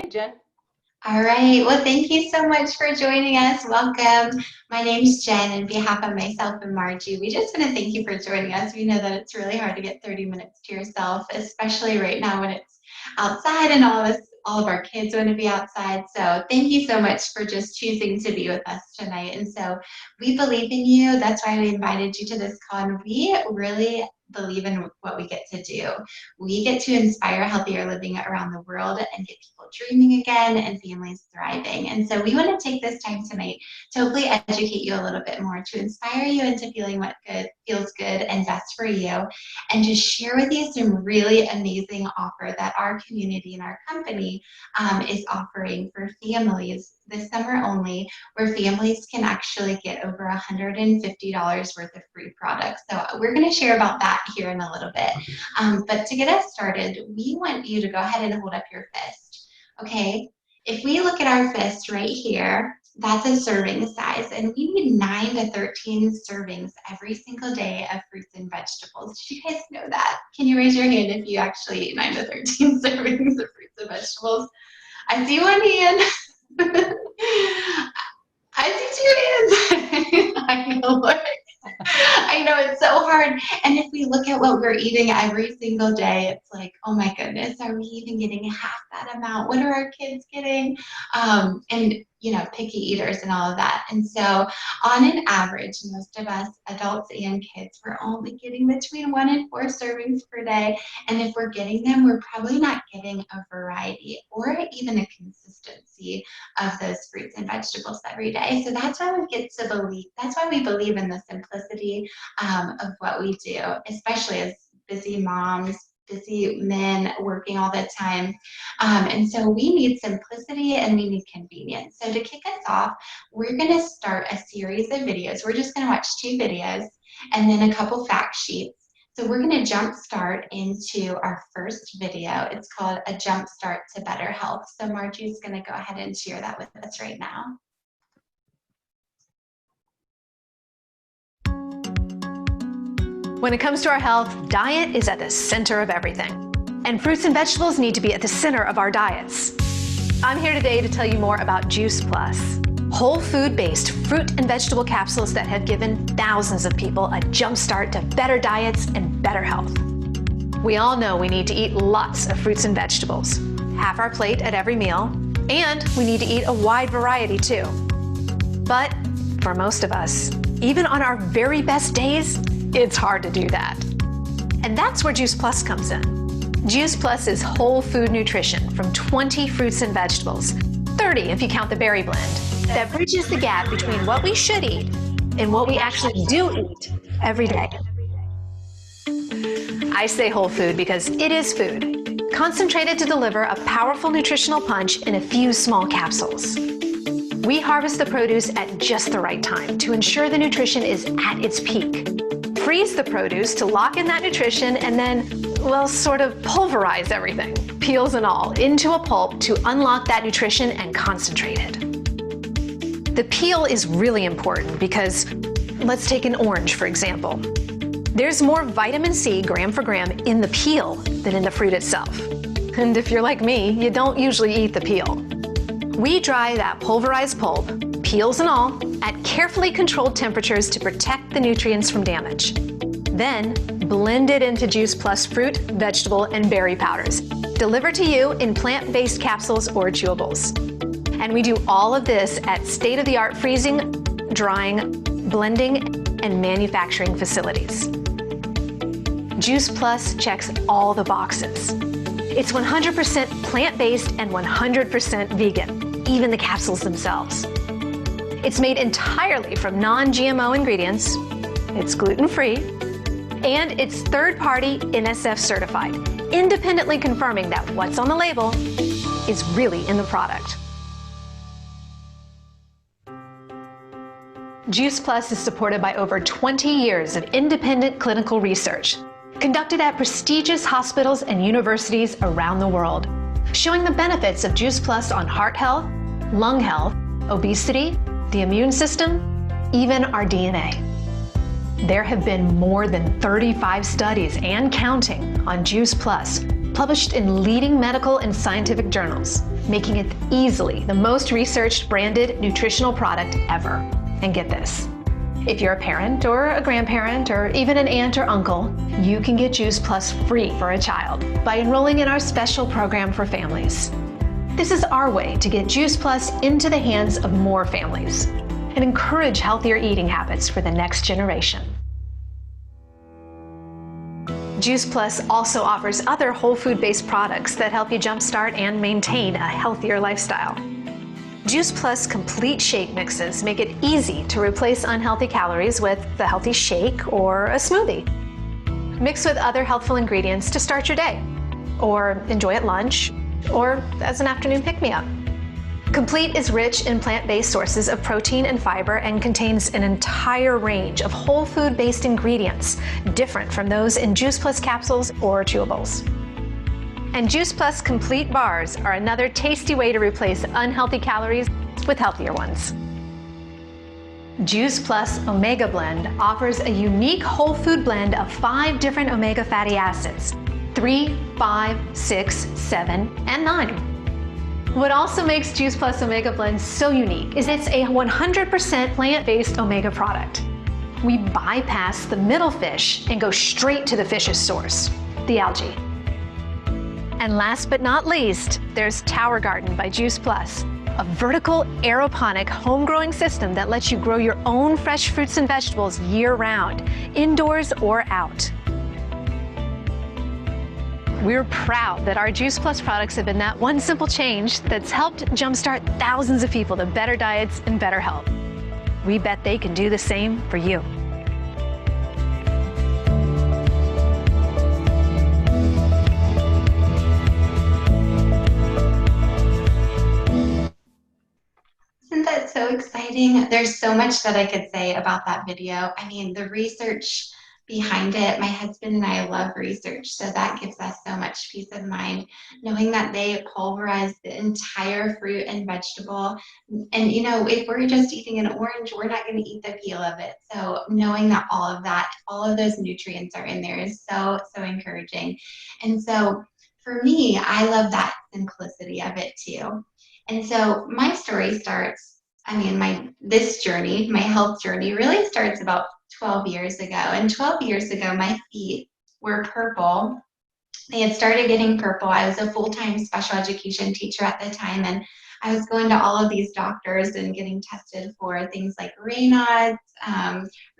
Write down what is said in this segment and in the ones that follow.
Hey, Jen. All right. Well, thank you so much for joining us. Welcome. My name's Jen. On behalf of myself and Margie, we just want to thank you for joining us. We know that it's really hard to get 30 minutes to yourself, especially right now when it's outside and all of our kids want to be outside. So thank you so much for just choosing to be with us tonight. And so we believe in you. That's why we invited you to this call. And we really believe in what we get to do. We get to inspire healthier living around the world and get people dreaming again and families thriving. And so we want to take this time tonight to hopefully educate you a little bit more, to inspire you into feeling what good feels good and best for you, and just share with you some really amazing offer that our community and our company is offering for families this summer only, where families can actually get over $150 worth of free products. So we're going to share about that here in a little bit. But to get us started, we want you to go ahead and hold up your fist. Okay, if we look at our fist right here, that's a serving size, and we need 9 to 13 servings every single day of fruits and vegetables. Did you guys know that? Can you raise your hand if you actually eat 9 to 13 servings of fruits and vegetables? I see one hand. I see 2 hands. I know, Lord. I know it's so hard. And if we look at what we're eating every single day, it's like, oh my goodness, are we even getting half that amount? What are our kids getting? And picky eaters and all of that. And so on an average, most of us, adults and kids, we're only getting between 1 and 4 servings per day. And if we're getting them, we're probably not getting a variety or even a consistency of those fruits and vegetables every day. So that's why we believe in the simplicity of what we do, especially as busy moms, busy men working all the time. And so we need simplicity and we need convenience. So to kick us off, we're going to start a series of videos. We're just going to watch 2 videos and then a couple fact sheets. So we're going to jump start into our first video. It's called A Jump Start to Better Health. So Margie's going to go ahead and share that with us right now. When it comes to our health, diet is at the center of everything. And fruits and vegetables need to be at the center of our diets. I'm here today to tell you more about Juice Plus, whole food-based fruit and vegetable capsules that have given thousands of people a jump start to better diets and better health. We all know we need to eat lots of fruits and vegetables, half our plate at every meal, and we need to eat a wide variety too. But for most of us, even on our very best days, it's hard to do that. And that's where Juice Plus comes in. Juice Plus is whole food nutrition from 20 fruits and vegetables, 30 if you count the berry blend, that bridges the gap between what we should eat and what we actually do eat every day. I say whole food because it is food, concentrated to deliver a powerful nutritional punch in a few small capsules. We harvest the produce at just the right time to ensure the nutrition is at its peak. Freeze the produce to lock in that nutrition and then, well, sort of pulverize everything, peels and all, into a pulp to unlock that nutrition and concentrate it. The peel is really important because, let's take an orange, for example. There's more vitamin C gram for gram in the peel than in the fruit itself. And if you're like me, you don't usually eat the peel. We dry that pulverized pulp, peels and all, at carefully controlled temperatures to protect the nutrients from damage. Then, blend it into Juice Plus fruit, vegetable, and berry powders, delivered to you in plant-based capsules or chewables. And we do all of this at state-of-the-art freezing, drying, blending, and manufacturing facilities. Juice Plus checks all the boxes. It's 100% plant-based and 100% vegan, even the capsules themselves. It's made entirely from non-GMO ingredients, it's gluten-free, and it's third-party NSF certified, independently confirming that what's on the label is really in the product. Juice Plus is supported by over 20 years of independent clinical research, conducted at prestigious hospitals and universities around the world, showing the benefits of Juice Plus on heart health, lung health, obesity, the immune system, even our DNA. There have been more than 35 studies and counting on Juice Plus, published in leading medical and scientific journals, making it easily the most researched branded nutritional product ever. And get this, if you're a parent or a grandparent or even an aunt or uncle, you can get Juice Plus free for a child by enrolling in our special program for families. This is our way to get Juice Plus into the hands of more families and encourage healthier eating habits for the next generation. Juice Plus also offers other whole food-based products that help you jumpstart and maintain a healthier lifestyle. Juice Plus complete shake mixes make it easy to replace unhealthy calories with the healthy shake or a smoothie. Mix with other healthful ingredients to start your day, or enjoy at lunch, or as an afternoon pick-me-up. Complete is rich in plant-based sources of protein and fiber and contains an entire range of whole food-based ingredients, different from those in Juice Plus capsules or chewables. And Juice Plus Complete bars are another tasty way to replace unhealthy calories with healthier ones. Juice Plus Omega Blend offers a unique whole food blend of 5 different omega fatty acids, 3, 5, 6, 7, and 9. What also makes Juice Plus Omega Blend so unique is it's a 100% plant-based omega product. We bypass the middle fish and go straight to the fish's source, the algae. And last but not least, there's Tower Garden by Juice Plus, a vertical aeroponic home growing system that lets you grow your own fresh fruits and vegetables year-round, indoors or out. We're proud that our Juice Plus products have been that one simple change that's helped jumpstart thousands of people to better diets and better health. We bet they can do the same for you. Isn't that so exciting? There's so much that I could say about that video. I mean, the research behind it, my husband and I love research, so that gives us so much peace of mind, knowing that they pulverize the entire fruit and vegetable. And you know, if we're just eating an orange, we're not going to eat the peel of it. So knowing that all of those nutrients are in there is so, so encouraging. And so for me, I love that simplicity of it too. And so my story starts, I mean, this journey, my health journey really starts about 12 years ago. And 12 years ago, my feet were purple. They had started getting purple. I was a full-time special education teacher at the time, and I was going to all of these doctors and getting tested for things like Raynaud's,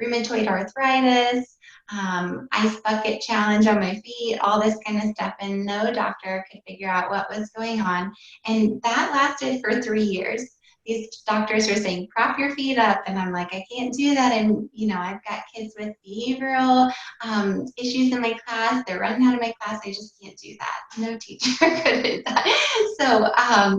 rheumatoid arthritis, ice bucket challenge on my feet, all this kind of stuff, and no doctor could figure out what was going on. And that lasted for 3 years. These doctors were saying, prop your feet up. And I'm like, I can't do that. And, you know, I've got kids with behavioral issues in my class. They're running out of my class. I just can't do that. No teacher could do that. So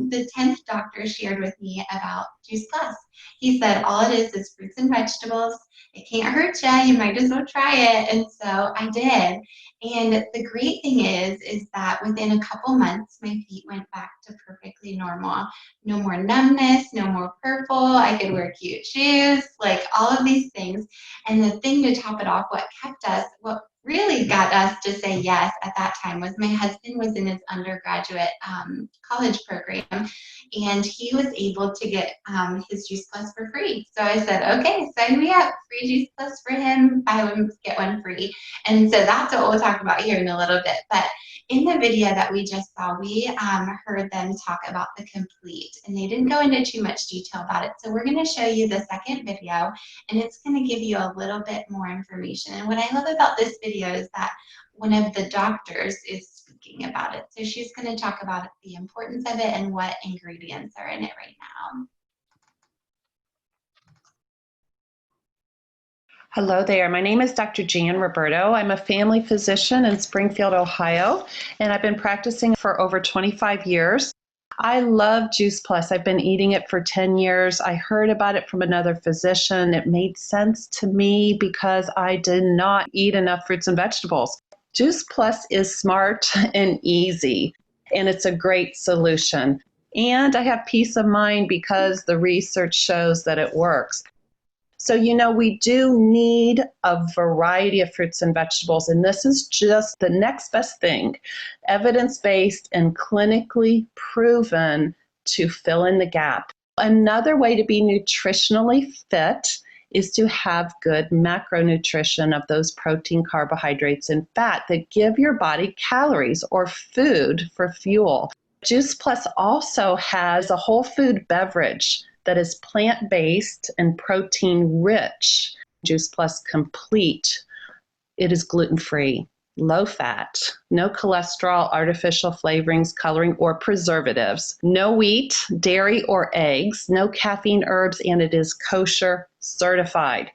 the 10th doctor shared with me about Juice Plus. He said, all it is fruits and vegetables. It can't hurt you. You might as well try it. And so I did. And the great thing is that within a couple months, my feet went back to perfectly normal. No more numbness, no more purple. I could wear cute shoes, like all of these things. And the thing to top it off, what really got us to say yes at that time was my husband was in his undergraduate college program, and he was able to get his Juice Plus for free. So I said, okay, sign me up, free Juice Plus for him, buy one, get one free. And so that's what we'll talk about here in a little bit. But in the video that we just saw, we heard them talk about the Complete, and they didn't go into too much detail about it. So we're going to show you the second video, and it's going to give you a little bit more information. And what I love about this video is that one of the doctors is speaking about it. So she's going to talk about the importance of it and what ingredients are in it right now. Hello there. My name is Dr. Jan Roberto. I'm a family physician in Springfield, Ohio, and I've been practicing for over 25 years. I love Juice Plus. I've been eating it for 10 years. I heard about it from another physician. It made sense to me because I did not eat enough fruits and vegetables. Juice Plus is smart and easy, and it's a great solution. And I have peace of mind because the research shows that it works. So, we do need a variety of fruits and vegetables, and this is just the next best thing, evidence-based and clinically proven to fill in the gap. Another way to be nutritionally fit is to have good macronutrition of those protein, carbohydrates, and fat that give your body calories or food for fuel. Juice Plus also has a whole food beverage that is plant-based and protein-rich. Juice Plus Complete. It is gluten-free, low-fat, no cholesterol, artificial flavorings, coloring, or preservatives, no wheat, dairy, or eggs, no caffeine, herbs, and it is kosher certified.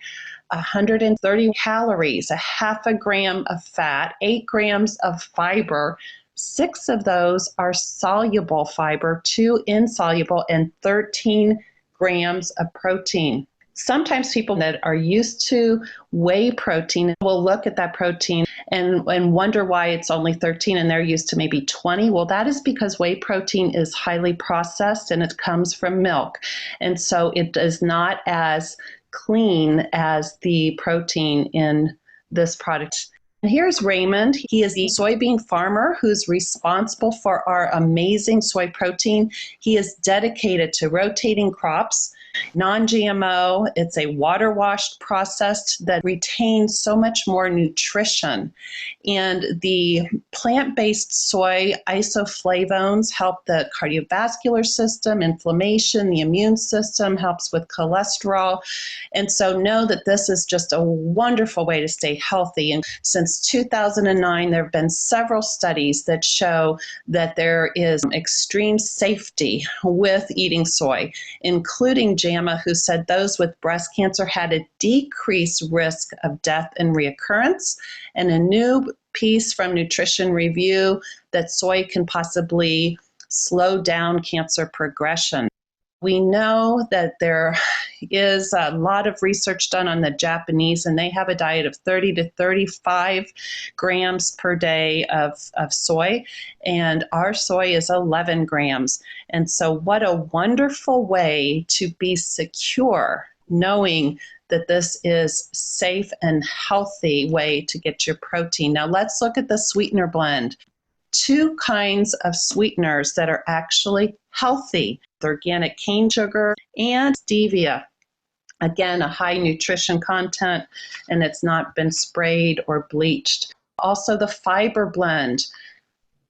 130 calories, a half a gram of fat, 8 grams of fiber. 6 of those are soluble fiber, 2 insoluble, and 13 grams of protein. Sometimes people that are used to whey protein will look at that protein and wonder why it's only 13 and they're used to maybe 20. Well, that is because whey protein is highly processed and it comes from milk. And so it is not as clean as the protein in this product. And here's Raymond. He is a soybean farmer who's responsible for our amazing soy protein. He is dedicated to rotating crops, non-GMO. It's a water washed processed that retains so much more nutrition. And the plant-based soy isoflavones help the cardiovascular system, inflammation, the immune system, helps with cholesterol. And so know that this is just a wonderful way to stay healthy. And since 2009, there have been several studies that show that there is extreme safety with eating soy, including JAMA, who said those with breast cancer had a decreased risk of death and reoccurrence, and a new piece from Nutrition Review that soy can possibly slow down cancer progression. We know that there is a lot of research done on the Japanese, and they have a diet of 30 to 35 grams per day of soy, and our soy is 11 grams. And so what a wonderful way to be secure, knowing that this is safe and healthy way to get your protein. Now let's look at the sweetener blend. 2 kinds of sweeteners that are actually healthy: organic cane sugar and stevia. Again, a high nutrition content, and it's not been sprayed or bleached. Also the fiber blend.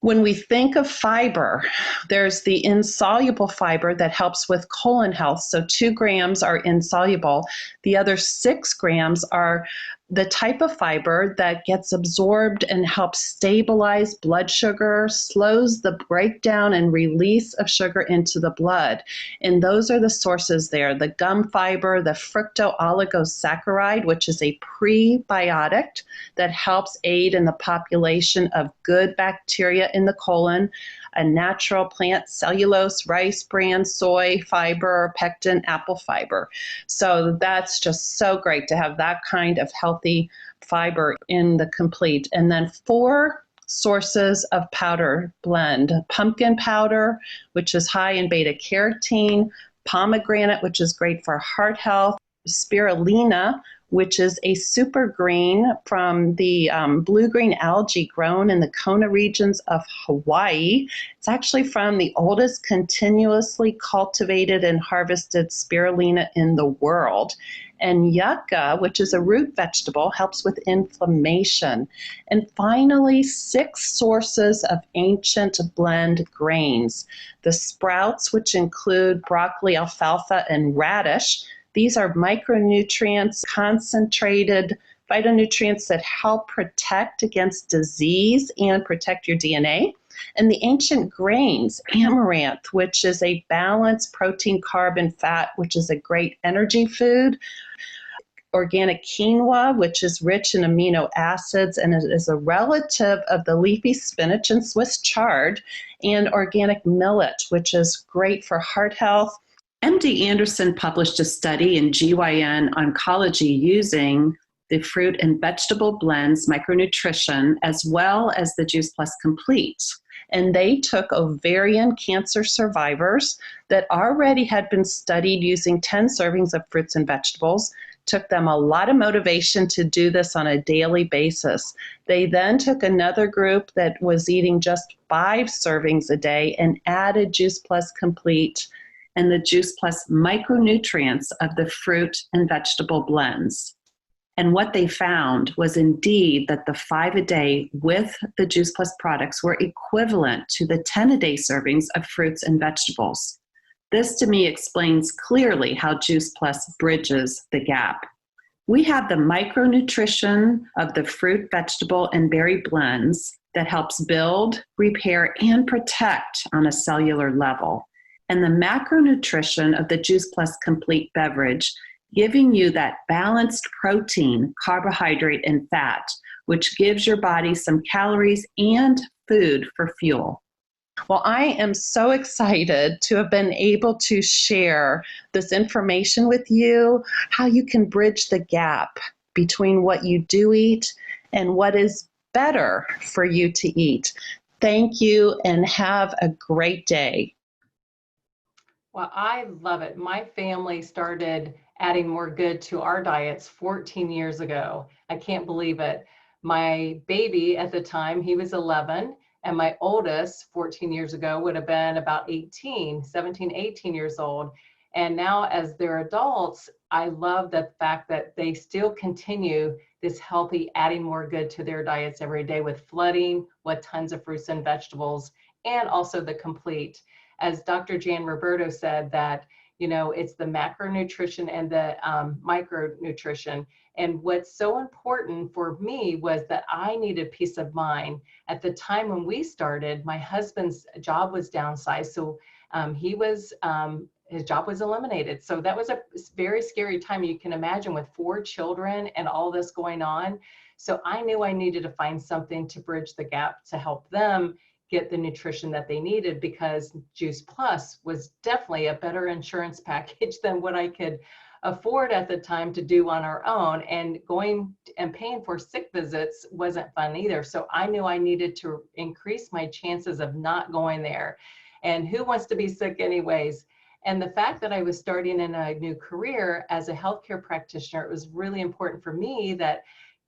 When we think of fiber, there's the insoluble fiber that helps with colon health. So 2 grams are insoluble. The other 6 grams are the type of fiber that gets absorbed and helps stabilize blood sugar, slows the breakdown and release of sugar into the blood. And those are the sources there: the gum fiber, the fructooligosaccharides, which is a prebiotic that helps aid in the population of good bacteria in the colon, a natural plant cellulose, rice bran, soy fiber, pectin, apple fiber. So that's just so great to have that kind of healthy fiber in the complete. And then 4 sources of powder blend: pumpkin powder, which is high in beta carotene; pomegranate, which is great for heart health; spirulina, which is a super green from the blue-green algae grown in the Kona regions of Hawaii. It's actually from the oldest continuously cultivated and harvested spirulina in the world. And yucca, which is a root vegetable, helps with inflammation. And finally, 6 sources of ancient blend grains: the sprouts, which include broccoli, alfalfa, and radish. These are micronutrients, concentrated phytonutrients that help protect against disease and protect your DNA. And the ancient grains: amaranth, which is a balanced protein, carb, and fat, which is a great energy food; organic quinoa, which is rich in amino acids and is a relative of the leafy spinach and Swiss chard; and organic millet, which is great for heart health. MD Anderson published a study in GYN Oncology using the fruit and vegetable blends micronutrition as well as the Juice Plus Complete. And they took ovarian cancer survivors that already had been studied using 10 servings of fruits and vegetables, took them a lot of motivation to do this on a daily basis. They then took another group that was eating just 5 servings a day and added Juice Plus Complete and the Juice Plus micronutrients of the fruit and vegetable blends. And what they found was indeed that the 5 a day with the Juice Plus products were equivalent to the 10 a day servings of fruits and vegetables. This to me explains clearly how Juice Plus bridges the gap. We have the micronutrition of the fruit, vegetable, and berry blends that helps build, repair, and protect on a cellular level. And the macronutrition of the Juice Plus Complete beverage, giving you that balanced protein, carbohydrate, and fat, which gives your body some calories and food for fuel. Well, I am so excited to have been able to share this information with you, how you can bridge the gap between what you do eat and what is better for you to eat. Thank you and have a great day. Well, I love it. My family started adding more good to our diets 14 years ago. I can't believe it. My baby at the time, he was 11, and my oldest 14 years ago would have been about 17, 18 years old. And now as they're adults, I love the fact that they still continue this healthy, adding more good to their diets every day with flooding, with tons of fruits and vegetables, and also the complete. As Dr. Jan Roberto said, that, you know, it's the macronutrition and the micronutrition. And what's so important for me was that I needed peace of mind. At the time when we started, my husband's job was downsized. So his job was eliminated. So that was a very scary time. You can imagine with 4 children and all this going on. So I knew I needed to find something to bridge the gap to help them get the nutrition that they needed, because Juice Plus was definitely a better insurance package than what I could afford at the time to do on our own. And going and paying for sick visits wasn't fun either. So I knew I needed to increase my chances of not going there. And who wants to be sick anyways? And the fact that I was starting in a new career as a healthcare practitioner, it was really important for me that,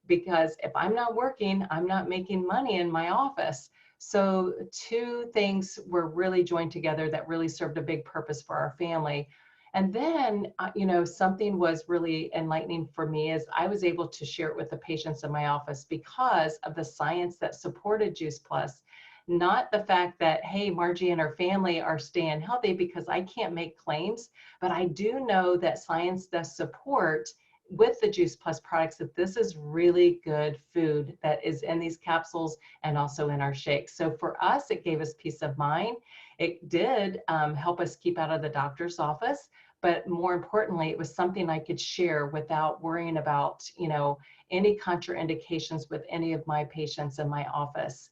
because if I'm not working, I'm not making money in my office. So 2 things were really joined together that really served a big purpose for our family. And then, you know, something was really enlightening for me is I was able to share it with the patients in my office because of the science that supported Juice Plus. Not the fact that, hey, Margie and her family are staying healthy, because I can't make claims, but I do know that science does support with the Juice Plus products that this is really good food that is in these capsules and also in our shakes. So for us, it gave us peace of mind. It did help us keep out of the doctor's office, but more importantly, it was something I could share without worrying about, you know, any contraindications with any of my patients in my office.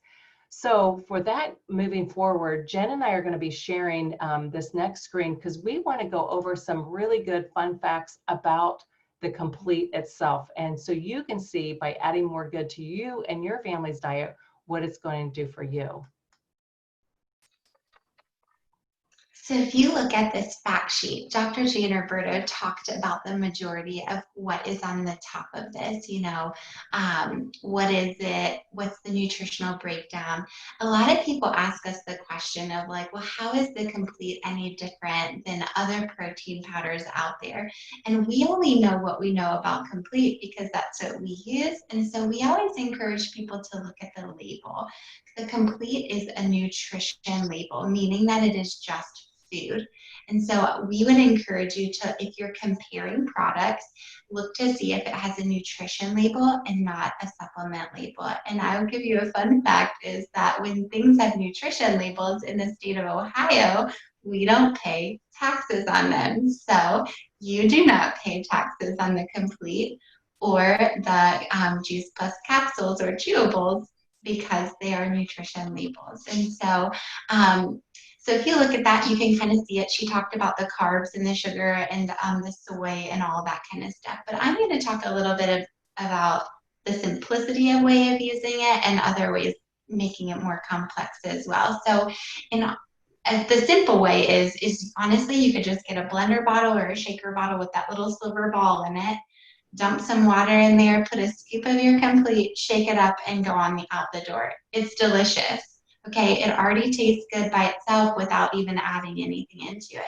So for that, moving forward, Jen and I are going to be sharing this next screen because we want to go over some really good fun facts about the complete itself. And so you can see by adding more good to you and your family's diet, what it's going to do for you. So if you look at this fact sheet, Dr. Jan Roberto talked about the majority of what is on the top of this, you know, what is it, what's the nutritional breakdown? A lot of people ask us the question of like, well, how is the complete any different than other protein powders out there? And we only know what we know about complete because that's what we use. And so we always encourage people to look at the label. The complete is a nutrition label, meaning that it is just food. And so we would encourage you to, if you're comparing products, look to see if it has a nutrition label and not a supplement label. And I will give you a fun fact is that when things have nutrition labels in the state of Ohio, we don't pay taxes on them. So you do not pay taxes on the complete or the Juice Plus capsules or chewables because they are nutrition labels. And so so if you look at that, you can kind of see it. She talked about the carbs and the sugar and the soy and all that kind of stuff. But I'm going to talk a little bit about the simplicity of way of using it and other ways making it more complex as well. So the simple way is honestly, you could just get a blender bottle or a shaker bottle with that little silver ball in it. dump some water in there, put a scoop of your Complete, shake it up, and go on out the door. It's delicious. Okay, it already tastes good by itself without even adding anything into it.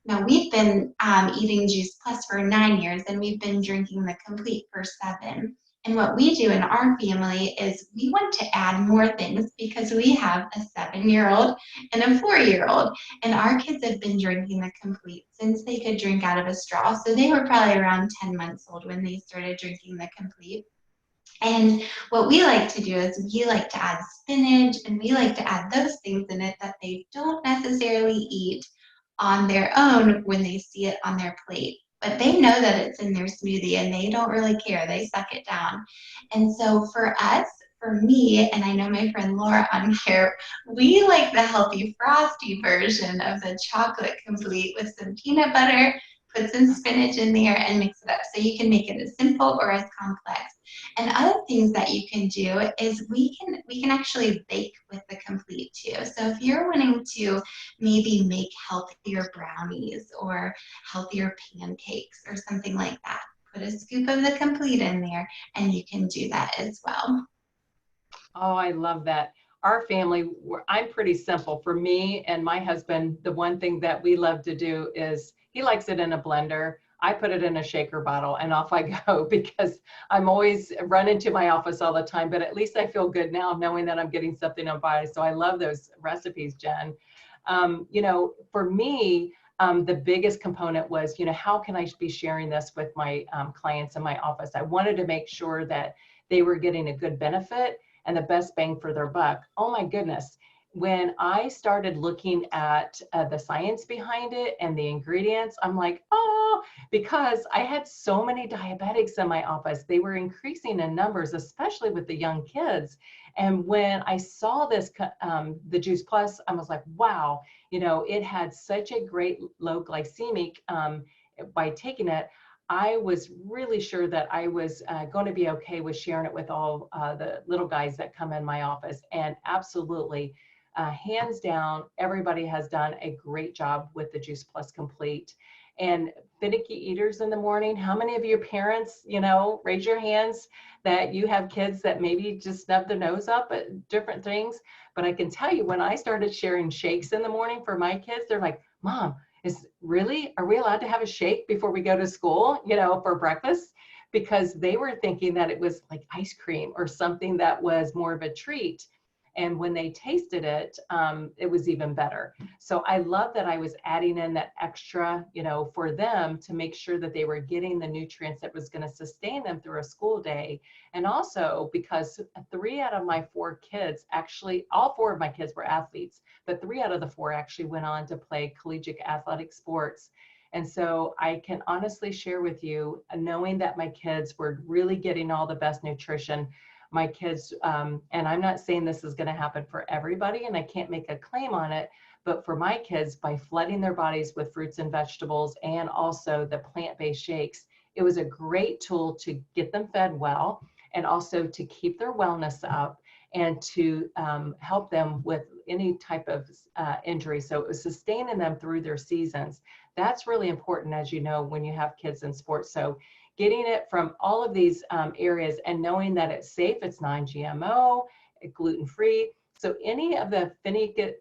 Now, we've been eating Juice Plus for 9 years, and we've been drinking the Complete for 7. And what we do in our family is we want to add more things because we have a 7-year-old and a 4-year-old. And our kids have been drinking the Complete since they could drink out of a straw. So they were probably around 10 months old when they started drinking the Complete. And what we like to do is we like to add spinach, and we like to add those things in it that they don't necessarily eat on their own when they see it on their plate. But they know that it's in their smoothie and they don't really care. They suck it down. And so for us, for me, and I know my friend Laura on here, we like the healthy frosty version of the chocolate Complete with some peanut butter, put some spinach in there and mix it up. So you can make it as simple or as complex. And other things that you can do is we can actually bake with the Complete too. So if you're wanting to maybe make healthier brownies or healthier pancakes or something like that, put a scoop of the Complete in there and you can do that as well. Oh, I love that. Our family, I'm pretty simple. For me and my husband, the one thing that we love to do is he likes it in a blender. I put it in a shaker bottle and off I go because I'm always running to my office all the time, but at least I feel good now knowing that I'm getting something on body. So I love those recipes, Jen. For me, the biggest component was, how can I be sharing this with my clients in my office? I wanted to make sure that they were getting a good benefit and the best bang for their buck. Oh my goodness. When I started looking at the science behind it and the ingredients, I'm like, oh, because I had so many diabetics in my office. They were increasing in numbers, especially with the young kids. And when I saw this, the Juice Plus, I was like, wow, it had such a great low glycemic by taking it. I was really sure that I was going to be okay with sharing it with all the little guys that come in my office. And absolutely, hands down, everybody has done a great job with the Juice Plus Complete. And finicky eaters in the morning, how many of your parents, raise your hands that you have kids that maybe just snub their nose up at different things? But I can tell you, when I started sharing shakes in the morning for my kids, they're like, Mom, are we allowed to have a shake before we go to school, for breakfast? Because they were thinking that it was like ice cream or something that was more of a treat. And when they tasted it, it was even better. So I love that I was adding in that extra, for them to make sure that they were getting the nutrients that was going to sustain them through a school day. And also because 3 out of my 4 kids, actually, all 4 of my kids were athletes, but 3 out of the 4 actually went on to play collegiate athletic sports. And so I can honestly share with you, knowing that my kids were really getting all the best nutrition. My kids, and I'm not saying this is going to happen for everybody, and I can't make a claim on it, but for my kids, by flooding their bodies with fruits and vegetables and also the plant-based shakes, it was a great tool to get them fed well and also to keep their wellness up and to help them with any type of injury. So it was sustaining them through their seasons. That's really important, as you know, when you have kids in sports. So getting it from all of these areas and knowing that it's safe, it's non-GMO, gluten-free. So any of the finicky,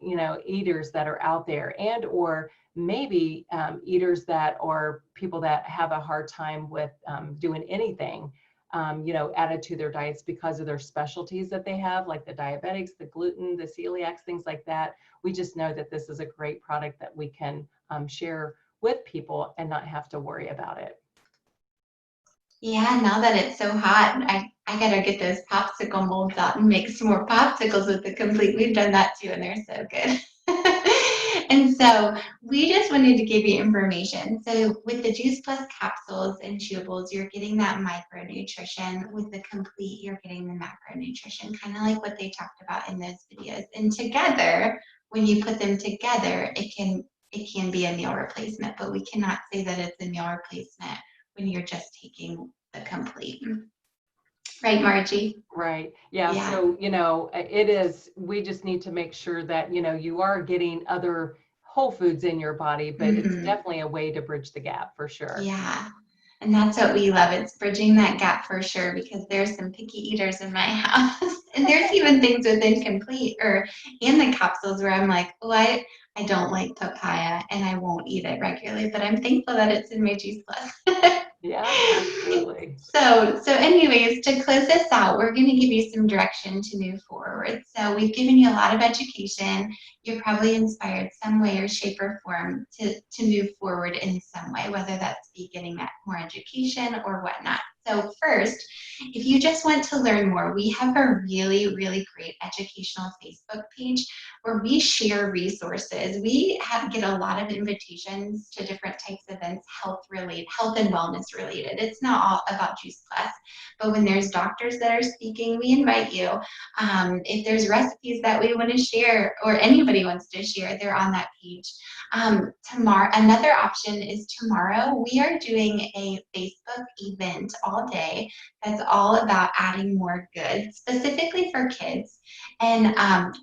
eaters that are out there, and or maybe eaters that are people that have a hard time with doing anything, added to their diets because of their specialties that they have, like the diabetics, the gluten, the celiacs, things like that. We just know that this is a great product that we can share with people and not have to worry about it. Yeah, now that it's so hot, I gotta get those popsicle molds out and make some more popsicles with the Complete. We've done that too, and they're so good. And so we just wanted to give you information. So with the Juice Plus capsules and chewables, you're getting that micronutrition. With the Complete, you're getting the macronutrition, kind of like what they talked about in those videos. And together, when you put them together, it can be a meal replacement, but we cannot say that it's a meal replacement when you're just taking the Complete. Right, Margie? Right. Yeah. Yeah. So, it is, we just need to make sure that, you are getting other whole foods in your body, but it's definitely a way to bridge the gap for sure. Yeah. And that's what we love. It's bridging that gap for sure, because there's some picky eaters in my house. And there's even things within Complete or in the capsules where I'm like, oh, I don't like papaya and I won't eat it regularly, but I'm thankful that it's in my Juice Plus. Yeah, absolutely. So anyways, to close this out, we're going to give you some direction to move forward. So we've given you a lot of education. You're probably inspired some way or shape or form to move forward in some way, whether that's getting more education or whatnot. So first, if you just want to learn more, we have a really, really great educational Facebook page where we share resources. We get a lot of invitations to different types of events, health and wellness related. It's not all about Juice Plus, but when there's doctors that are speaking, we invite you. If there's recipes that we want to share or anybody wants to share, they're on that page. Tomorrow, another option is tomorrow we are doing a Facebook event all day that's all about adding more good, specifically for kids. And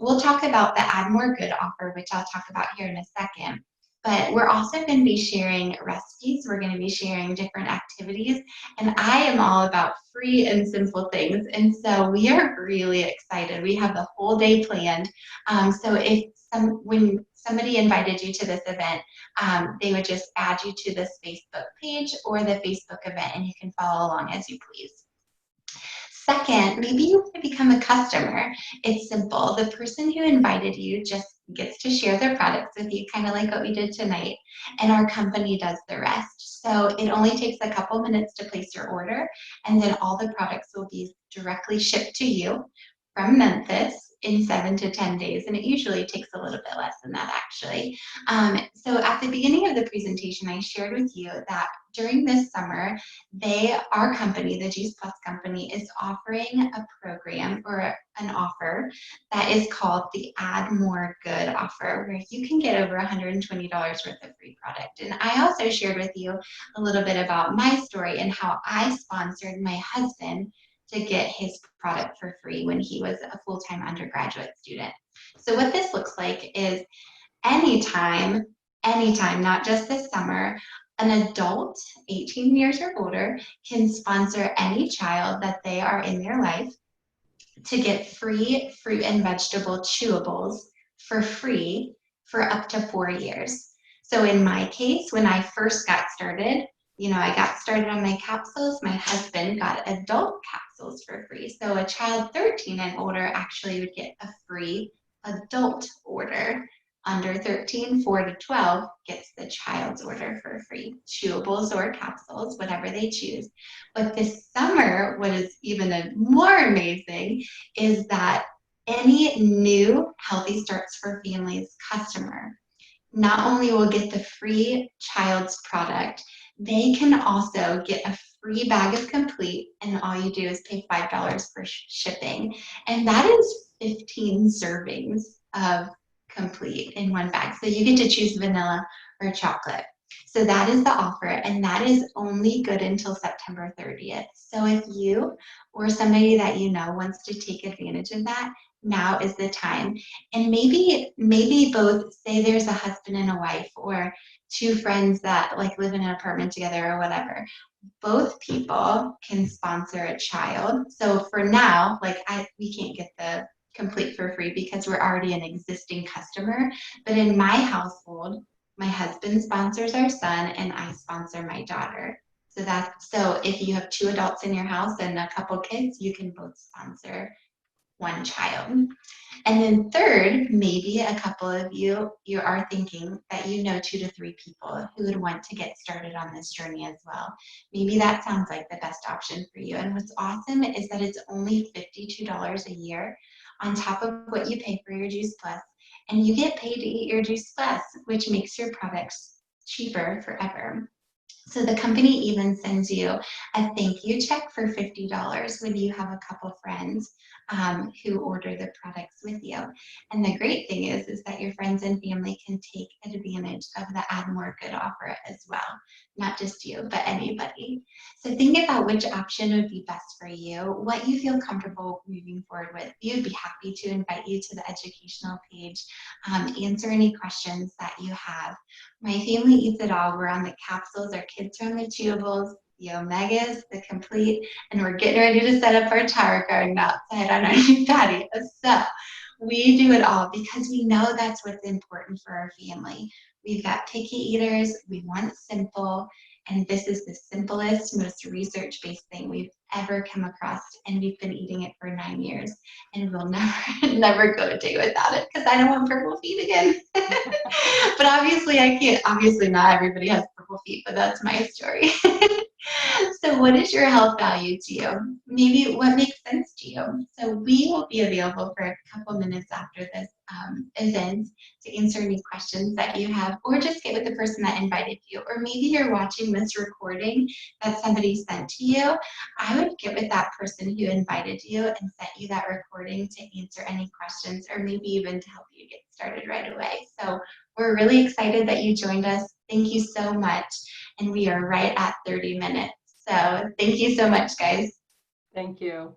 we'll talk about the Add More Good offer, which I'll talk about here in a second. But we're also going to be sharing recipes. We're going to be sharing different activities. And I am all about free and simple things. And so we are really excited. We have the whole day planned. So when somebody invited you to this event, they would just add you to this Facebook page or the Facebook event, and you can follow along as you please. Second, maybe you want to become a customer. It's simple. The person who invited you just gets to share their products with you, kind of like what we did tonight, and our company does the rest. So it only takes a couple minutes to place your order, and then all the products will be directly shipped to you from Memphis in 7 to 10 days, and it usually takes a little bit less than that, actually. So at the beginning of the presentation, I shared with you that during this summer, our company, the Juice Plus company, is offering a program or an offer that is called the Add More Good offer, where you can get over $120 worth of free product. And I also shared with you a little bit about my story and how I sponsored my husband to get his product for free when he was a full-time undergraduate student. So what this looks like is anytime, not just this summer, an adult, 18 years or older, can sponsor any child that they are in their life to get free fruit and vegetable chewables for free for up to 4 years. So in my case, when I first got started, I got started on my capsules. My husband got adult capsules for free. So a child 13 and older actually would get a free adult order. Under 13, 4 to 12 gets the child's order for free, chewables or capsules, whatever they choose. But this summer, what is even more amazing is that any new Healthy Starts for Families customer not only will get the free child's product, they can also get a free bag of Complete, and all you do is pay $5 for shipping. And that is 15 servings of Complete in one bag. So you get to choose vanilla or chocolate. So that is the offer, and that is only good until September 30th. So if you or somebody that you know wants to take advantage of that, now is the time. And maybe both, say there's a husband and a wife or two friends that like live in an apartment together or whatever. Both people can sponsor a child. So for now, we can't get the Complete for free because we're already an existing customer. But in my household, my husband sponsors our son and I sponsor my daughter. So if you have 2 adults in your house and a couple kids, you can both sponsor one child. And then third, maybe a couple of you are thinking that 2 to 3 people who would want to get started on this journey as well. Maybe that sounds like the best option for you. And what's awesome is that it's only $52 a year on top of what you pay for your Juice Plus. And you get paid to eat your Juice Plus, which makes your products cheaper forever. So the company even sends you a thank you check for $50 when you have a couple friends who order the products with you. And the great thing is that your friends and family can take advantage of the Add More Good offer as well. Not just you, but anybody. So think about which option would be best for you, what you feel comfortable moving forward with. We would be happy to invite you to the educational page, answer any questions that you have. My family eats it all. We're on the capsules, our kids are on the chewables. the omegas, the complete, and we're getting ready to set up our tower garden outside on our new patio. So we do it all because we know that's what's important for our family. We've got picky eaters, we want simple, and this is the simplest, most research-based thing we've ever come across, and we've been eating it for 9 years, and we'll never go a day without it because I don't want purple feet again. But obviously I can't, obviously not everybody has purple feet, but that's my story. So what is your health value to you? Maybe what makes sense to you? So we will be available for a couple minutes after this event to answer any questions that you have, or just get with the person that invited you. Or maybe you're watching this recording that somebody sent to you. I would get with that person who invited you and sent you that recording to answer any questions, or maybe even to help you get started right away. So we're really excited that you joined us. Thank you so much. And we are right at 30 minutes. So thank you so much, guys. Thank you.